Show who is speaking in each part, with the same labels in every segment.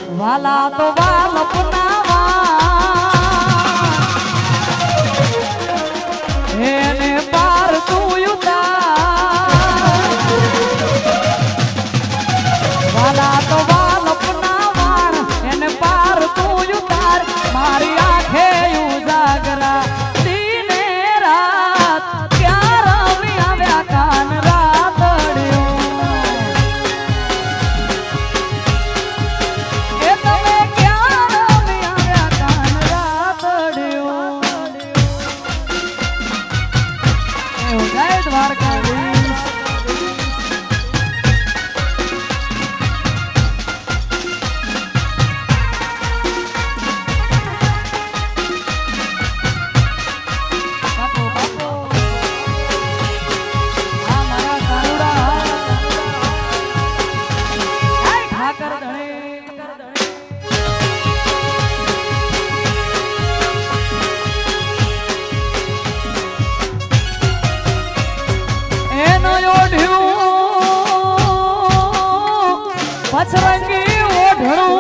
Speaker 1: વાલા તો વાલ અપનાવા એને પાર તું ઉતાર વાલા તો વાલ અપનાવા એને પાર તું ઉતાર મારી આંખે ઉજાગરા દીને રાત ક્યાં રમી આવ્યા કાન પછરંગી ઓઢણું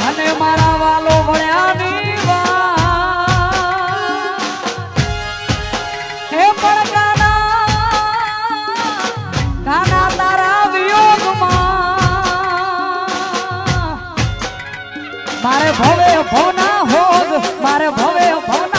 Speaker 1: અને મારા વાલો વળ્યાની વાત હે પણ કાના તારા વિયોગમાં મારે ભવે ભવના હોગ મારે ભવે ભવ